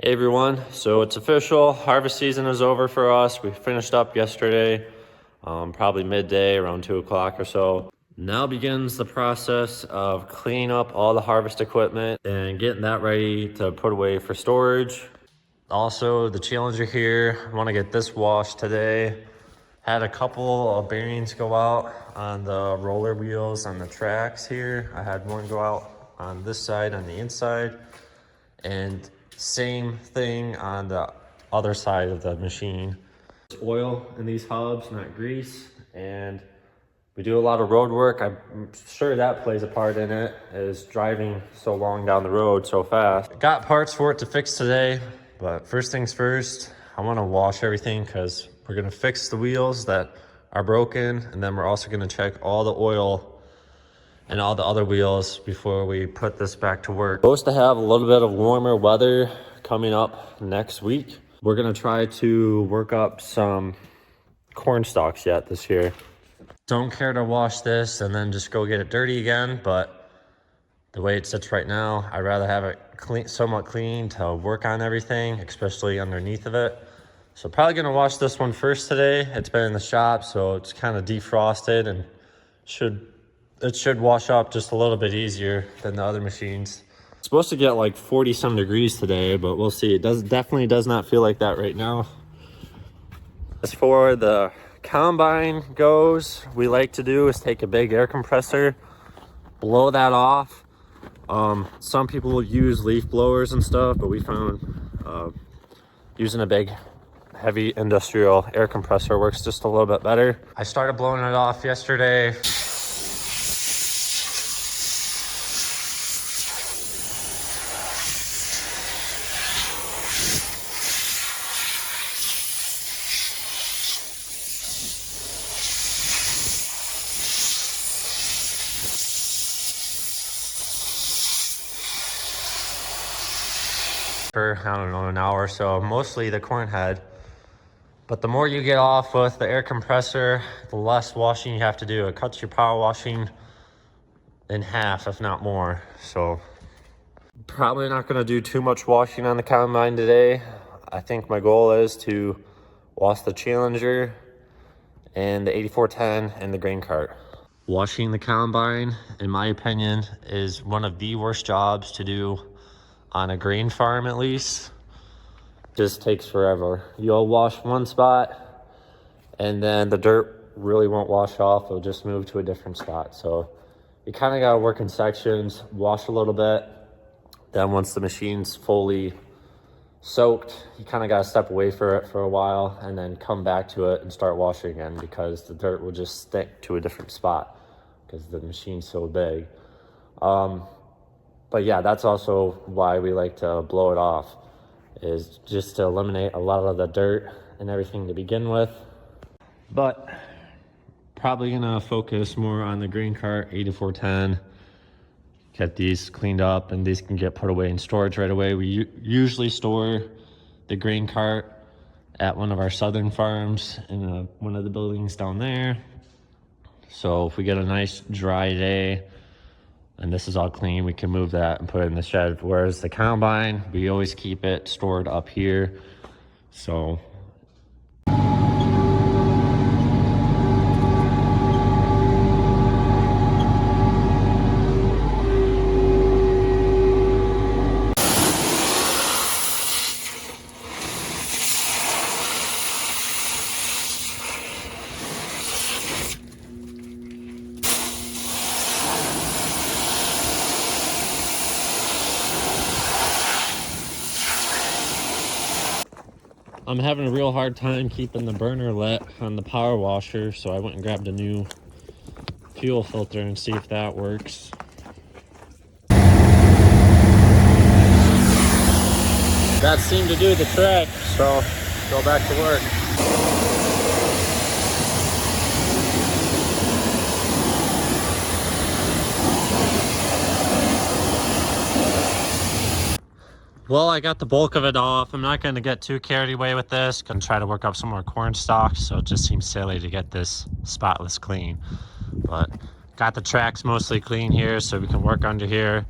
Hey everyone, so it's official. Harvest season is over for us. We finished up yesterday, probably midday, around 2 o'clock or so. Now begins the process of cleaning up all the harvest equipment and getting that ready to put away for storage. Also, the Challenger here, I want to get this washed today. Had a couple of bearings go out on the roller wheels on the tracks here. I had one go out on this side on the inside, and same thing on the other side of the machine. It's oil in these hubs, not grease, and we do a lot of road work. I'm sure that plays a part in it, is driving so long down the road so fast. Got parts for it to fix today, but first things first, I want to wash everything because we're going to fix the wheels that are broken, and then we're also going to check all the oil and all the other wheels before we put this back to work. Supposed to have a little bit of warmer weather coming up next week. We're gonna try to work up some corn stalks yet this year. Don't care to wash this and then just go get it dirty again, but the way it sits right now, I'd rather have it clean, somewhat clean to work on everything, especially underneath of it. So probably gonna wash this one first today. It's been in the shop, so it's kind of defrosted and it should wash up just a little bit easier than the other machines. It's supposed to get like 40 some degrees today, but we'll see. It definitely does not feel like that right now. As for the combine goes, we like to do is take a big air compressor, blow that off. Some people will use leaf blowers and stuff, but we found using a big heavy industrial air compressor works just a little bit better. I started blowing it off yesterday. For, I don't know, an hour or so, mostly the corn head. But the more you get off with the air compressor, the less washing you have to do. It cuts your power washing in half, if not more. So probably not going to do too much washing on the combine today. I think my goal is to wash the Challenger and the 8410 and the grain cart. Washing the combine, in my opinion, is one of the worst jobs to do on a grain farm, at least. Just takes forever. You'll wash one spot and then the dirt really won't wash off. It'll just move to a different spot. So you kind of got to work in sections, wash a little bit. Then once the machine's fully soaked, you kind of got to step away for it for a while and then come back to it and start washing again, because the dirt will just stick to a different spot because the machine's so big. But yeah, that's also why we like to blow it off, is just to eliminate a lot of the dirt and everything to begin with. But probably gonna focus more on the grain cart 8410. Get these cleaned up, and these can get put away in storage right away. We usually store the grain cart at one of our southern farms in one of the buildings down there. So if we get a nice dry day and this is all clean, we can move that and put it in the shed. Whereas the combine, we always keep it stored up here. So I'm having a real hard time keeping the burner lit on the power washer, so I went and grabbed a new fuel filter and see if that works. That seemed to do the trick, so go back to work. Well, I got the bulk of it off. I'm not going to get too carried away with this. Going to try to work up some more corn stalks, so it just seems silly to get this spotless clean. But got the tracks mostly clean here, so we can work under here.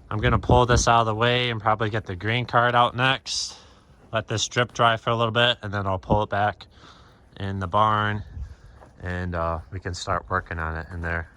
I'm gonna pull this out of the way and probably get the green cart out next. Let this drip dry for a little bit, and then I'll pull it back in the barn, and we can start working on it in there.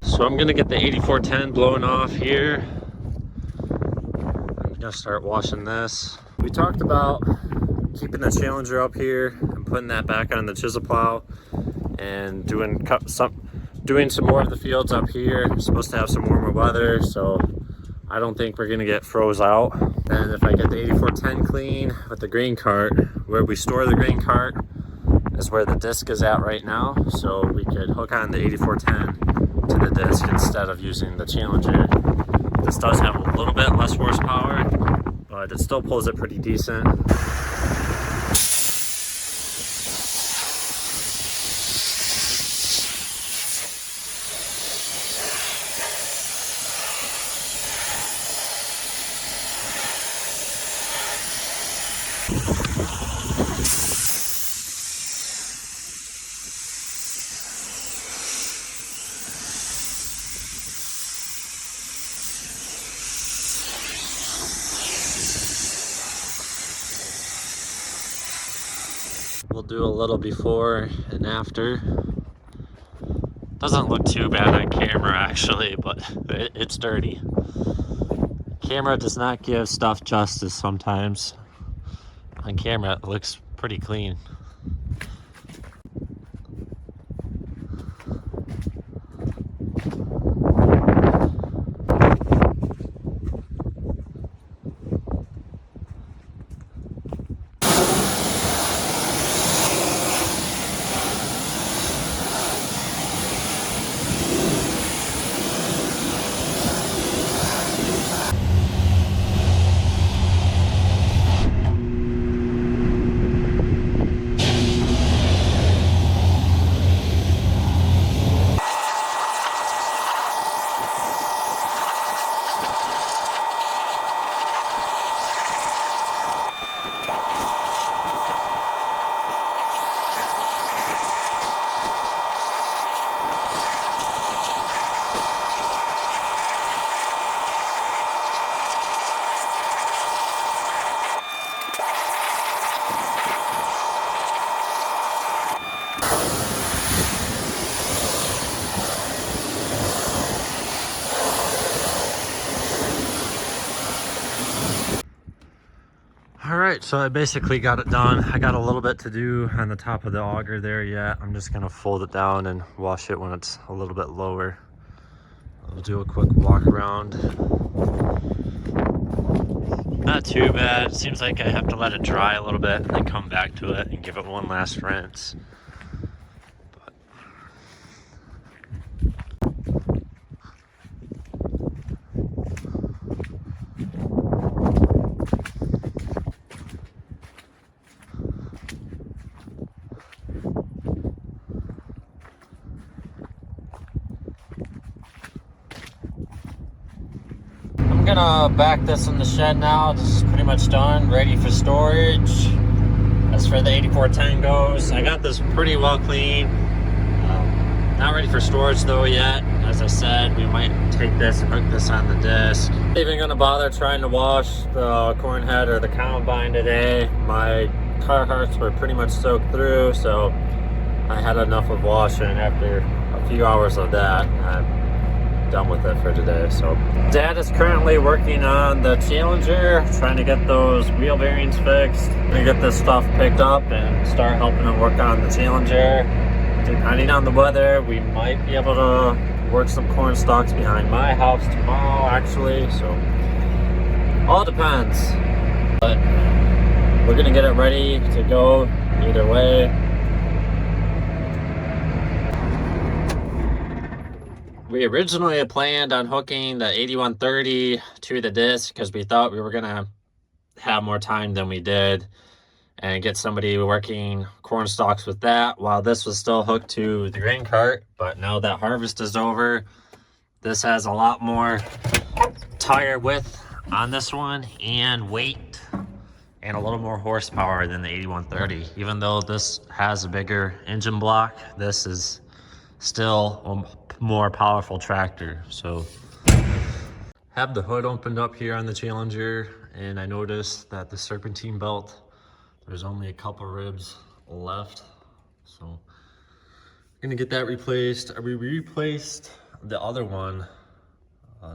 So I'm gonna get the 8410 blown off here. I'm gonna start washing this. We talked about keeping the Challenger up here and putting that back on the chisel plow and doing some more of the fields up here. We're supposed to have some warmer weather, so I don't think we're gonna get froze out. And if I get the 8410 clean with the grain cart, where we store the grain cart is where the disc is at right now, so we could hook on the 8410 to the disc instead of using the Challenger. This does have a little bit less horsepower, but it still pulls it pretty decent. We'll do a little before and after. Doesn't look too bad on camera actually, but it's dirty. Camera does not give stuff justice sometimes. On camera it looks pretty clean. Alright, so I basically got it done. I got a little bit to do on the top of the auger there yet. I'm just gonna fold it down and wash it when it's a little bit lower. I'll do a quick walk around. Not too bad. Seems like I have to let it dry a little bit and then come back to it and give it one last rinse. I'm gonna back this in the shed now. This is pretty much done, ready for storage. As for the 8410 goes, I got this pretty well clean. Not ready for storage though yet. As I said, we might take this and hook this on the disc. Not even gonna bother trying to wash the corn head or the combine today. My Carhartts were pretty much soaked through, so I had enough of washing. After a few hours of that, I'm done with it for today. So Dad is currently working on the Challenger, trying to get those wheel bearings fixed. I'm gonna get this stuff picked up and start helping him work on the Challenger. Depending on the weather, we might be able to work some corn stalks behind my house tomorrow actually, so all depends. But we're gonna get it ready to go either way. We originally had planned on hooking the 8130 to the disc because we thought we were gonna have more time than we did and get somebody working corn stalks with that while this was still hooked to the grain cart. But now that harvest is over, this has a lot more tire width on this one and weight and a little more horsepower than the 8130. Even though this has a bigger engine block, this is still a more powerful tractor. So have the hood opened up here on the Challenger, and I noticed that the serpentine belt, there's only a couple ribs left. So I'm gonna get that replaced. We replaced the other one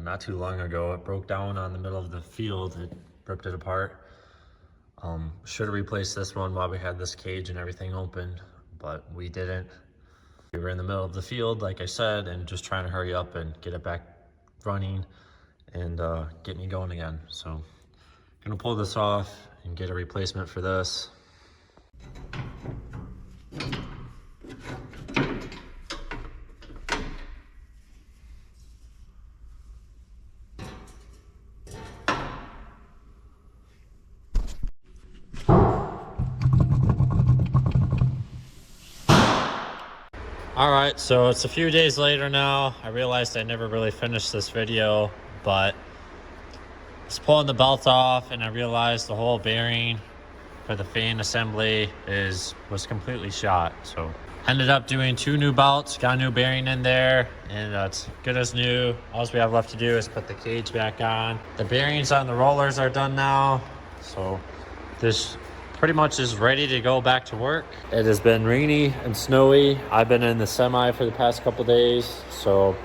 not too long ago. It broke down on the middle of the field. It ripped it apart. Should have replaced this one while we had this cage and everything open, but we didn't. We were in the middle of the field, like I said, and just trying to hurry up and get it back running and get me going again. So gonna pull this off and get a replacement for this. All right, so it's a few days later now. I realized I never really finished this video, but I was pulling the belt off and I realized the whole bearing for the fan assembly was completely shot. So ended up doing 2 new belts, got a new bearing in there, and it's good as new. All we have left to do is put the cage back on. The bearings on the rollers are done now, so this pretty much is ready to go back to work. It has been rainy and snowy. I've been in the semi for the past couple days, so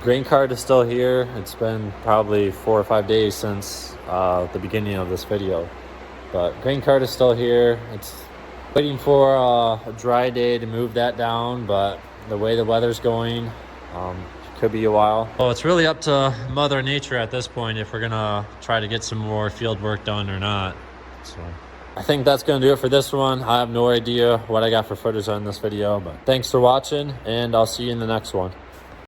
grain cart is still here. It's been probably 4 or 5 days since the beginning of this video, but grain cart is still here. It's waiting for a dry day to move that down, but the way the weather's going, could be a while. Well, it's really up to Mother Nature at this point if we're gonna try to get some more field work done or not. So I think that's gonna do it for this one. I have no idea what I got for footage on this video, but thanks for watching, and I'll see you in the next one.